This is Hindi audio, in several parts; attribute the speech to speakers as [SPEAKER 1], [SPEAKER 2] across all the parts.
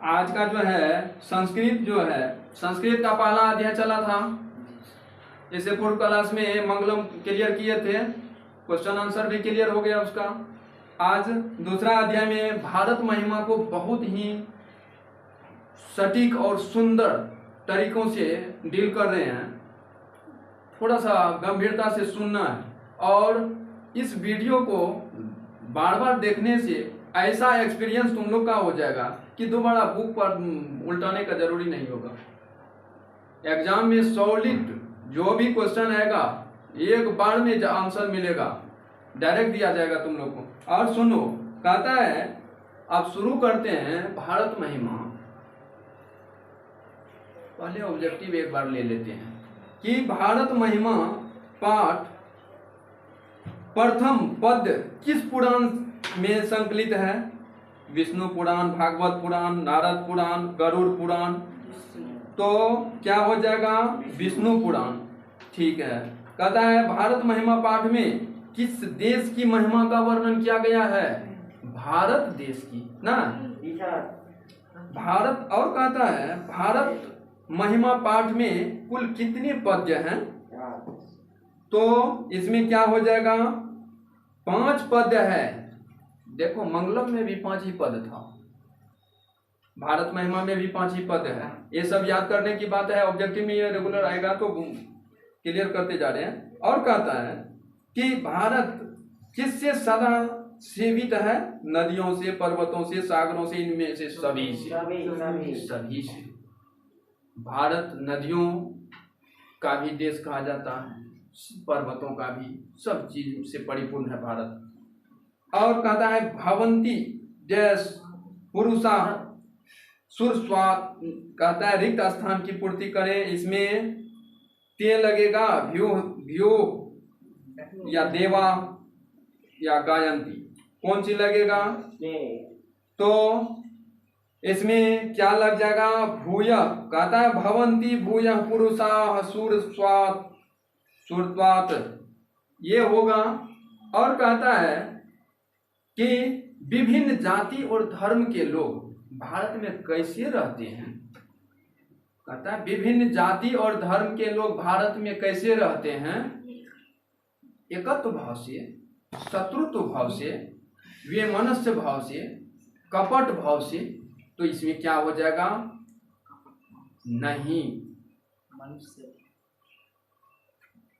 [SPEAKER 1] आज का जो है संस्कृत का पहला अध्याय चला था। इससे पूर्व क्लास में मंगलम क्लियर किए थे, क्वेश्चन आंसर भी क्लियर हो गया उसका। आज दूसरा अध्याय में भारत महिमा को बहुत ही सटीक और सुंदर तरीकों से डील कर रहे हैं। थोड़ा सा गंभीरता से सुनना है और इस वीडियो को बार बार देखने से ऐसा एक्सपीरियंस तुम लोग का हो जाएगा कि दोबारा बुक पर उल्टाने का जरूरी नहीं होगा। एग्जाम में सॉलिड जो भी क्वेश्चन आएगा एक बार में आंसर मिलेगा, डायरेक्ट दिया जाएगा तुम लोग को। और सुनो, कहता है अब शुरू करते हैं भारत महिमा। पहले ऑब्जेक्टिव एक बार ले लेते हैं कि भारत महिमा पाठ प्रथम पद किस पुराण में संकलित है? विष्णु पुराण, भागवत पुराण, नारद पुराण, गरुड़ पुराण। तो क्या हो जाएगा? विष्णु पुराण। ठीक है। कहता है भारत महिमा पाठ में किस देश की महिमा का वर्णन किया गया है? भारत देश की ना, भारत। और कहता है भारत महिमा पाठ में कुल कितने पद्य हैं? तो इसमें क्या हो जाएगा? 5 पद्य है। देखो मंगलम में भी 5 ही पद था, भारत महिमा में भी 5 ही पद है। ये सब याद करने की बात है, ऑब्जेक्टिव में ये रेगुलर आएगा तो क्लियर करते जा रहे हैं। और कहता है कि भारत किससे सदा सेवित है? नदियों से, पर्वतों से, सागरों से, इनमें से सभी से। भारत नदियों का भी देश कहा जाता है, पर्वतों का भी, सब चीज से परिपूर्ण है भारत। और कहता है भवंती जैस पुरुषा सुरस्वात। कहता है रिक्त स्थान की पूर्ति करें। इसमें ते लगेगा, भ्यू या देवा या गायंती, कौन सी लगेगा? तो इसमें क्या लग जाएगा? भूय। कहता है भवंती भूय पुरुषा सुरस्वात सुरत्वात, ये होगा। और कहता है कि विभिन्न जाति और धर्म के लोग भारत में कैसे रहते हैं? कहता है विभिन्न जाति और धर्म के लोग भारत में कैसे रहते हैं? एकत्व भाव से, शत्रुत्व भाव से, वैमनस्य भाव से, कपट भाव से। तो इसमें क्या हो जाएगा? नहीं,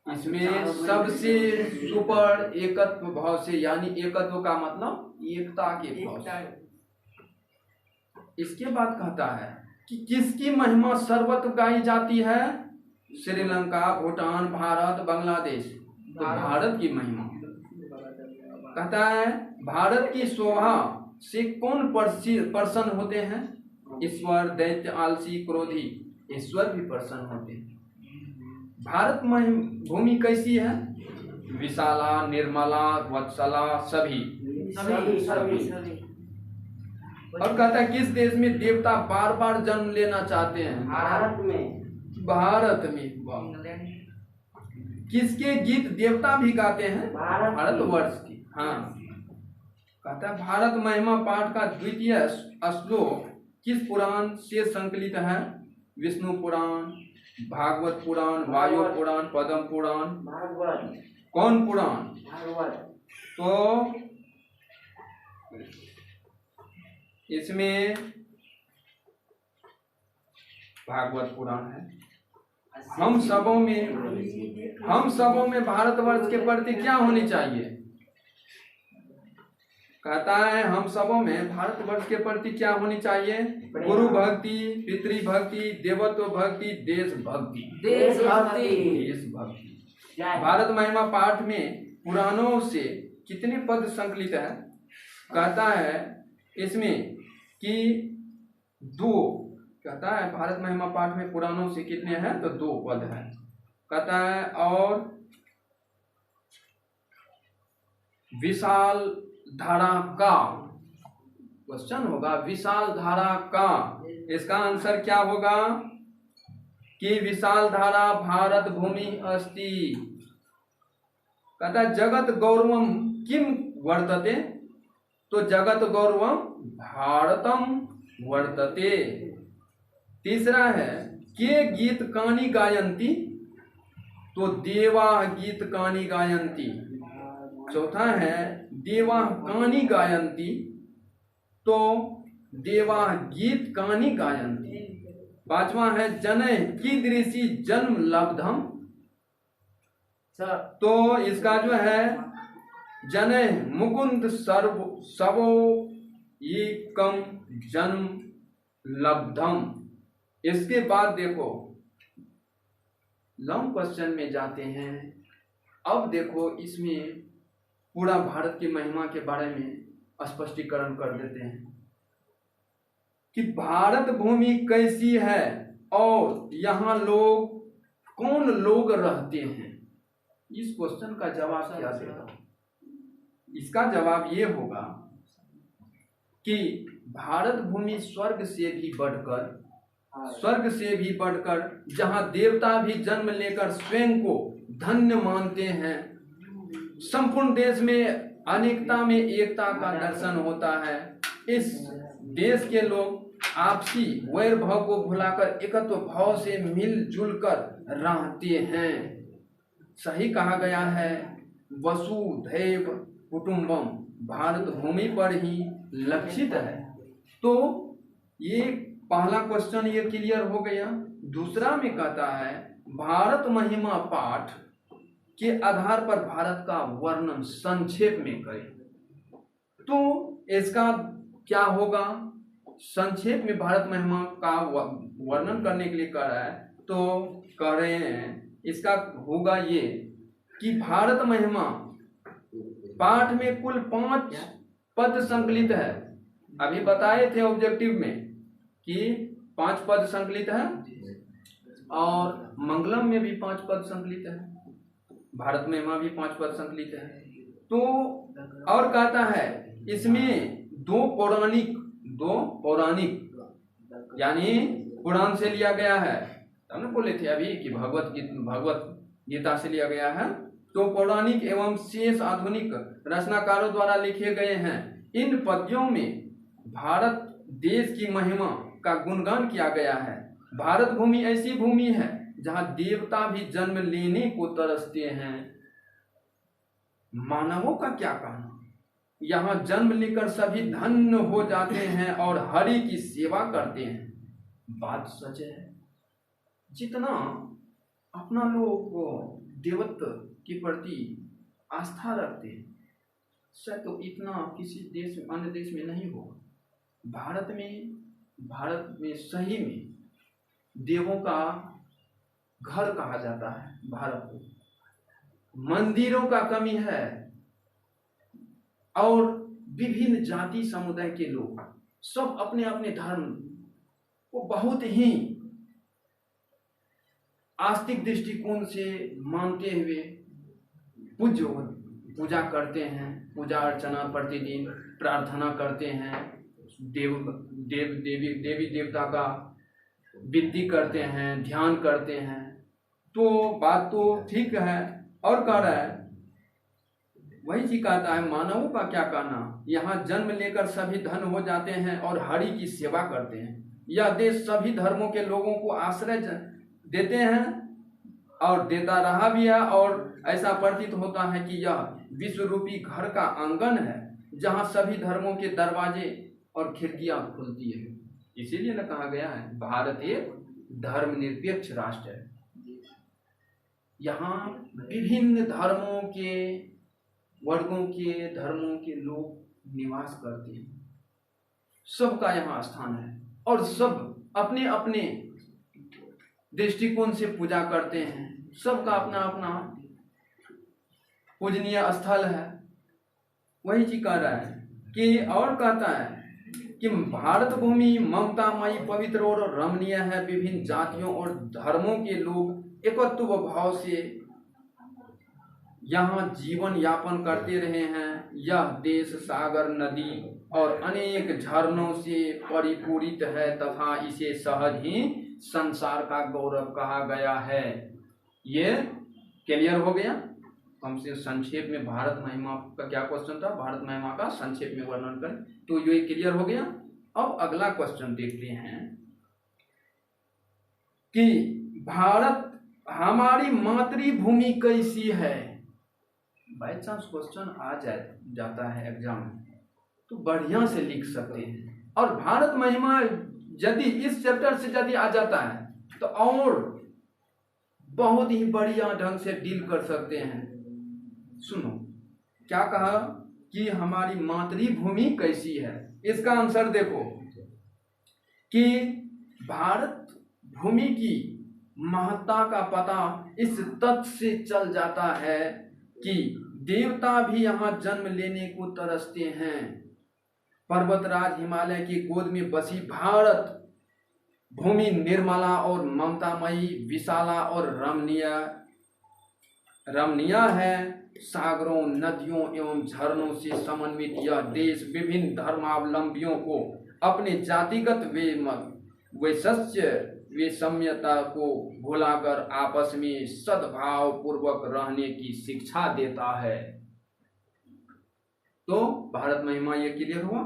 [SPEAKER 1] इसमें सबसे सुपर एकत्व भाव से, यानी एकत्व का मतलब एकता के भाव से। इसके बाद कहता है कि किसकी महिमा सर्वत्र गाई जाती है? श्रीलंका, भूटान, भारत, बांग्लादेश। तो भारत की महिमा। कहता है भारत की शोभा से कौन प्रसन्न होते हैं? ईश्वर, दैत्य, आलसी, क्रोधी। ईश्वर भी प्रसन्न होते हैं। भारत में भूमि कैसी है? विशाला, निर्मला, वत्सला, सभी। और कहता है किस देश में देवता बार बार जन्म लेना चाहते हैं? भारत में। किसके गीत देवता भी गाते हैं? भारतवर्ष की। हाँ। कहता है भारत महिमा पाठ का द्वितीय श्लोक किस पुराण से संकलित है? विष्णु पुराण, भागवत पुराण, वायु पुराण, पद्म पुराण। कौन पुराण? तो इसमें भागवत पुराण है। हम सबों में भारतवर्ष के प्रति क्या होनी चाहिए? कहता है हम सबों में भारतवर्ष के प्रति क्या होनी चाहिए? गुरु भक्ति, पितृभक्ति, देवत्व भक्ति, देशभक्ति। भारत महिमा पाठ में पुराणों से कितने पद संकलित है? कहता है इसमें कि 2। कहता है भारत महिमा पाठ में पुराणों से कितने हैं? तो 2 पद है। कहता है और विशाल धारा का, क्वेश्चन होगा विशाल धारा का, इसका आंसर क्या होगा? कि विशाल धारा भारत भूमि अस्ति। कहता है जगत गौरवम किम वर्तते? तो जगत गौरवम भारतम वर्तते। तीसरा है के गीत कानि गायन्ति, तो देवा गीत कानि गायन्ति। चौथा है देवा कानि गायन्ति, तो देवा गीत कानि गायन्ति। पांचवा है जनै कीदृशी जन्म लब्धम, तो इसका जो है जनै मुकुंद सर्व सबो एकम जन्म लब्धम। इसके बाद देखो लॉन्ग क्वेश्चन में जाते हैं। अब देखो इसमें पूरा भारत की महिमा के बारे में स्पष्टीकरण कर देते हैं कि भारत भूमि कैसी है और यहाँ लोग कौन लोग रहते हैं। इस क्वेश्चन का जवाब क्या देगा? इसका जवाब ये होगा कि भारत भूमि स्वर्ग से भी बढ़कर जहाँ देवता भी जन्म लेकर स्वयं को धन्य मानते हैं। संपूर्ण देश में अनेकता में एकता का दर्शन होता है। इस देश के लोग आपसी वैर भाव को भुलाकर एकत्व भाव से मिलजुल कर रहते हैं। सही कहा गया है वसुधैव कुटुंबम भारत भूमि पर ही लक्षित है। तो ये पहला क्वेश्चन ये क्लियर हो गया। दूसरा में कहता है भारत महिमा पाठ के आधार पर भारत का वर्णन संक्षेप में करें। तो इसका क्या होगा? संक्षेप में भारत महिमा का वर्णन करने के लिए कह रहा है, तो कह रहे हैं इसका होगा ये कि भारत महिमा पाठ में कुल 5 पद संकलित है। अभी बताए थे ऑब्जेक्टिव में कि 5 पद संकलित है और मंगलम में भी 5 पद संकलित है, भारत महिमा भी 5 पद संकलित है। तो और कहता है इसमें दो पौराणिक यानी पुराण से लिया गया है। हमने बोले थे अभी कि भगवत गीता से लिया गया है। तो पौराणिक एवं शेष आधुनिक रचनाकारों द्वारा लिखे गए हैं। इन पद्यों में भारत देश की महिमा का गुणगान किया गया है। भारत भूमि ऐसी भूमि है जहां देवता भी जन्म लेने को तरसते हैं। मानवों का क्या कहना? यहाँ जन्म लेकर सभी धन्य हो जाते हैं और हरि की सेवा करते हैं। बात सच है। जितना अपना लोग देवत्व के प्रति आस्था रखते हैं शायद तो इतना किसी देश में अन्य देश में नहीं होगा। भारत में सही में देवों का घर कहा जाता है। भारत को मंदिरों का कमी है और विभिन्न जाति समुदाय के लोग सब अपने अपने धर्म को बहुत ही आस्तिक दृष्टिकोण से मानते हुए पूजा करते हैं। पूजा अर्चना प्रतिदिन प्रार्थना करते हैं। देवी देवता का विद्धि करते हैं, ध्यान करते हैं। तो बात तो ठीक है। और कह रहा है वही चीज कहता है मानवों का क्या कहना? यहाँ जन्म लेकर सभी धन हो जाते हैं और हरि की सेवा करते हैं। यह देश सभी धर्मों के लोगों को आश्रय देते हैं और देता रहा भी है। और ऐसा प्रतीत होता है कि यह विश्व रूपी घर का आंगन है जहाँ सभी धर्मों के दरवाजे और खिड़कियां खुलती है। इसीलिए न कहा गया है भारत एक धर्मनिरपेक्ष राष्ट्र है। यहाँ विभिन्न धर्मों के वर्गों के धर्मों के लोग निवास करते हैं। सबका यहाँ स्थान है और सब अपने अपने दृष्टिकोण से पूजा करते हैं। सबका अपना अपना पूजनीय स्थल है। वही चीज कह रहा है कि और कहता है कि भारत भूमि ममतामयी पवित्र और रमणीय है। विभिन्न जातियों और धर्मों के लोग एकत्व भाव से यहाँ जीवन यापन करते रहे हैं। यह देश सागर नदी और अनेक झरनों से परिपूरित है तथा इसे सहज ही संसार का गौरव कहा गया है। ये क्लियर हो गया। हमसे संक्षेप में भारत महिमा का क्या क्वेश्चन था? भारत महिमा का संक्षेप में वर्णन करें। तो ये क्लियर हो गया। अब अगला क्वेश्चन देखते हैं कि भारत हमारी मातृभूमि कैसी है। बाई चांस क्वेश्चन आ जाता है एग्जाम में तो बढ़िया से लिख सकते हैं। और भारत महिमा यदि इस चैप्टर से यदि आ जाता है तो और बहुत ही बढ़िया ढंग से डील कर सकते हैं। सुनो क्या कहा कि हमारी मातृभूमि कैसी है। इसका आंसर देखो कि भारत भूमि की महत्ता का पता इस तथ्य से चल जाता है कि देवता भी यहाँ जन्म लेने को तरसते हैं। पर्वतराज हिमालय की गोद में बसी भारत भूमि निर्मला और ममतामयी, विशाला और रमणीय है। सागरों, नदियों एवं झरनों से समन्वित यह देश विभिन्न धर्मावलंबियों को अपने जातिगत वैषम्यता को भुलाकर आपस में सद्भाव पूर्वक रहने की शिक्षा देता है। तो भारत महिमा ये क्लियर हुआ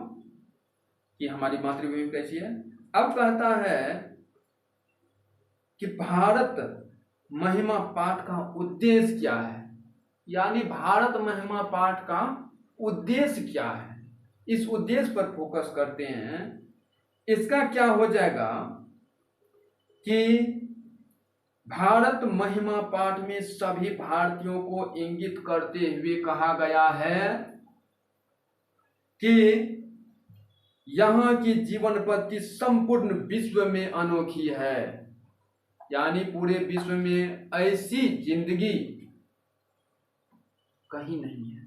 [SPEAKER 1] कि हमारी मातृभूमि कैसी है। अब कहता है कि भारत महिमा पाठ का उद्देश्य क्या है, यानी भारत महिमा पाठ का उद्देश्य क्या है, इस उद्देश्य पर फोकस करते हैं। इसका क्या हो जाएगा कि भारत महिमा पाठ में सभी भारतीयों को इंगित करते हुए कहा गया है कि यहाँ की जीवन पद्धति संपूर्ण विश्व में अनोखी है, यानी पूरे विश्व में ऐसी जिंदगी कहीं नहीं है।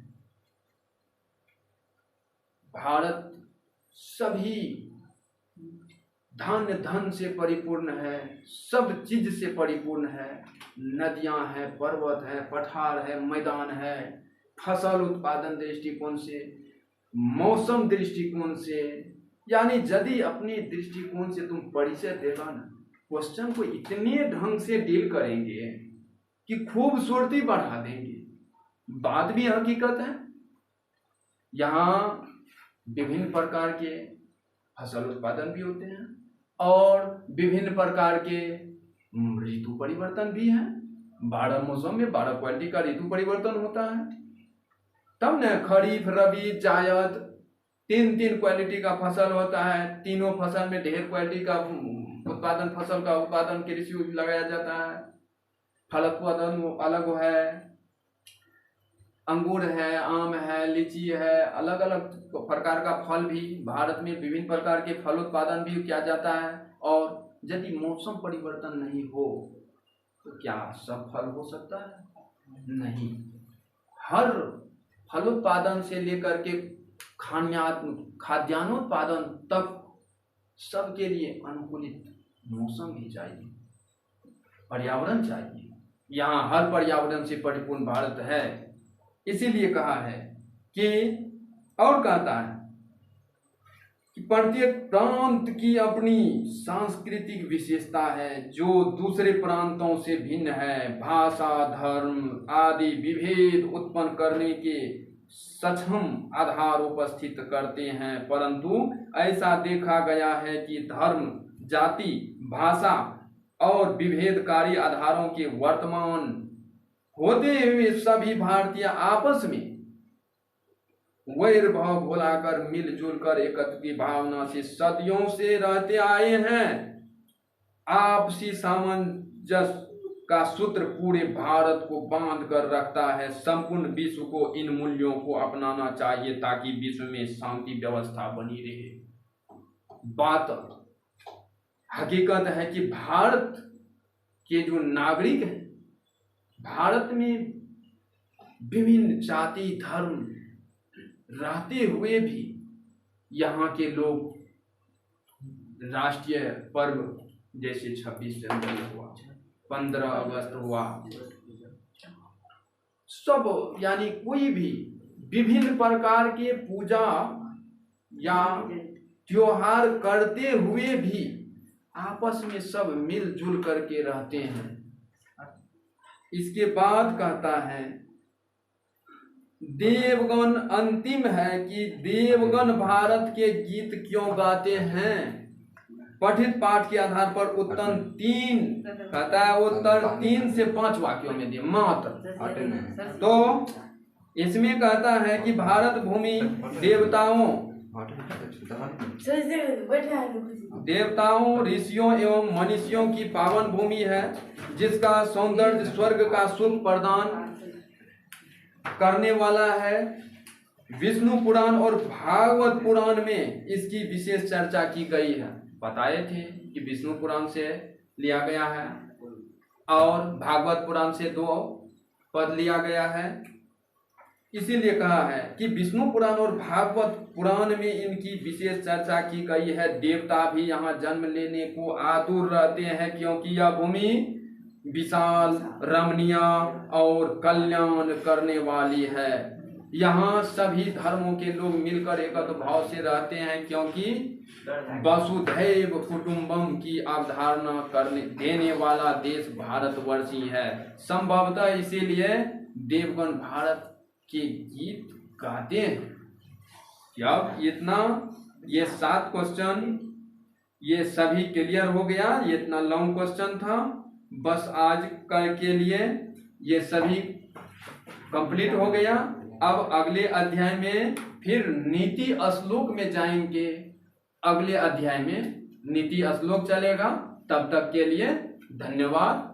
[SPEAKER 1] भारत सभी धन से परिपूर्ण है, सब चीज से परिपूर्ण है। नदियां हैं, पर्वत है, पठार है, मैदान है। फसल उत्पादन दृष्टिकोण से, मौसम दृष्टिकोण से, यानी यदि अपने दृष्टिकोण से तुम परिचय देगा ना, क्वेश्चन को इतने ढंग से डील करेंगे कि खूबसूरती बढ़ा देंगे। बात भी हकीकत है, यहाँ विभिन्न प्रकार के फसल उत्पादन भी होते हैं और विभिन्न प्रकार के ऋतु परिवर्तन भी हैं। 12 मौसम में 12 क्वालिटी का ऋतु परिवर्तन होता है। तब न खरीफ, रबी, जायद 3 क्वालिटी का फसल होता है। तीनों फसल में ढेर क्वालिटी का उत्पादन, फसल का उत्पादन कृषि लगाया जाता है। फल उत्पादन अलग है, अंगूर है, आम है, लीची है, अलग अलग प्रकार का फल भी भारत में विभिन्न प्रकार के फल उत्पादन भी किया जाता है। और यदि मौसम परिवर्तन नहीं हो तो क्या सब फल हो सकता है? नहीं। हर फल उत्पादन से लेकर के खाद्यान्नोत्पादन तक सबके लिए अनुकूलित मौसम भी चाहिए, पर्यावरण चाहिए। यहाँ हर पर्यावरण से परिपूर्ण भारत है, इसीलिए कहा है कि, और कहता है कि प्रत्येक प्रांत की अपनी सांस्कृतिक विशेषता है जो दूसरे प्रांतों से भिन्न है। भाषा, धर्म आदि विभेद उत्पन्न करने के सक्षम आधार उपस्थित करते हैं, परंतु ऐसा देखा गया है कि धर्म, जाति, भाषा और विभेदकारी आधारों के वर्तमान होते हुए सभी भारतीय आपस में वैर भाव भुलाकर मिलजुल कर एकत्र की भावना से सदियों से रहते आए हैं। आपसी सामंजस्य का सूत्र पूरे भारत को बांध कर रखता है। संपूर्ण विश्व को इन मूल्यों को अपनाना चाहिए ताकि विश्व में शांति व्यवस्था बनी रहे। बात हकीकत है कि भारत के जो नागरिक हैं, भारत में विभिन्न जाति धर्म रहते हुए भी यहाँ के लोग राष्ट्रीय पर्व जैसे 26 जनवरी हुआ, 15 अगस्त हुआ, सब यानी कोई भी विभिन्न प्रकार के पूजा या त्योहार करते हुए भी आपस में सब मिलजुल करके रहते हैं। इसके बाद कहता है देवगण अंतिम है कि देवगण भारत के गीत क्यों गाते हैं। पठित पाठ के आधार पर उत्तर 3 कहता है, उत्तर 3 से 5 वाक्यों में दिए मात्र। तो इसमें कहता है कि भारत भूमि देवताओं ऋषियों एवं मनुष्यों की पावन भूमि है, जिसका सौंदर्य स्वर्ग का सुख प्रदान करने वाला है। विष्णु पुराण और भागवत पुराण में इसकी विशेष चर्चा की गई है। बताए थे कि विष्णु पुराण से लिया गया है और भागवत पुराण से 2 पद लिया गया है। इसीलिए कहा है कि विष्णु पुराण और भागवत पुराण में इनकी विशेष चर्चा की गई है। देवता भी यहाँ जन्म लेने को आतुर रहते हैं, क्योंकि यह भूमि विशाल, रमणीय और कल्याण करने वाली है। यहाँ सभी धर्मों के लोग मिलकर एकत्र भाव से रहते हैं, क्योंकि वसुधैव कुटुंबम की अवधारणा करने देने वाला देश भारतवर्ष ही है। संभवतः इसीलिए देवगण भारत के गीत गाते हैं। जब इतना ये 7 क्वेश्चन ये सभी क्लियर हो गया, ये इतना लॉन्ग क्वेश्चन था, बस आज कल के लिए ये सभी कंप्लीट हो गया। अब अगले अध्याय में फिर नीति श्लोक में जाएंगे। अगले अध्याय में नीति श्लोक चलेगा। तब तक के लिए धन्यवाद।